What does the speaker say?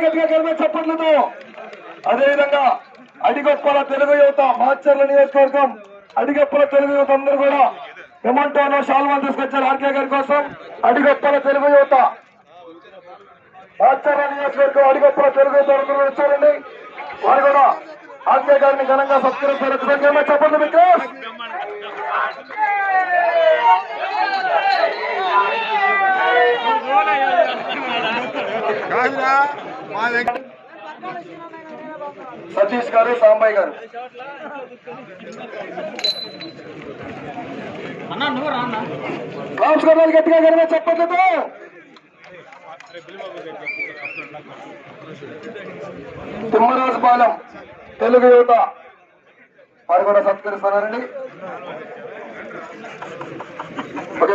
గట్టిగా గర్వ చెప్పట్లేదు. అదేవిధంగా అడిగొప్పల తెలుగు యువత మాచర్ల నియోజకవర్గం అడిగొప్పల తెలుగు యువత అందరూ కూడా ఎమంటోనో షాల్వాలు తీసుకొచ్చారు ఆర్కే గారి కోసం. అడిగొప్పల తెలుగు యువత మాచర్ల నియోజకవర్గం అడిగొప్పల తెలుగు యువత అందరూ వచ్చారండి. వారు కూడా ఆర్కే గారిని ఘనంగా సత్కరిస్తారు. చెప్పండి వికాస్. సతీష్ గారు, సాంబయ్య గారు. నమస్కారాలు గట్టిగా గారు చెప్పట్లేదు. తిమ్మరాజుపాలెం తెలుగు యువత వారు కూడా సత్కరిస్తున్నారండి. ఓకే.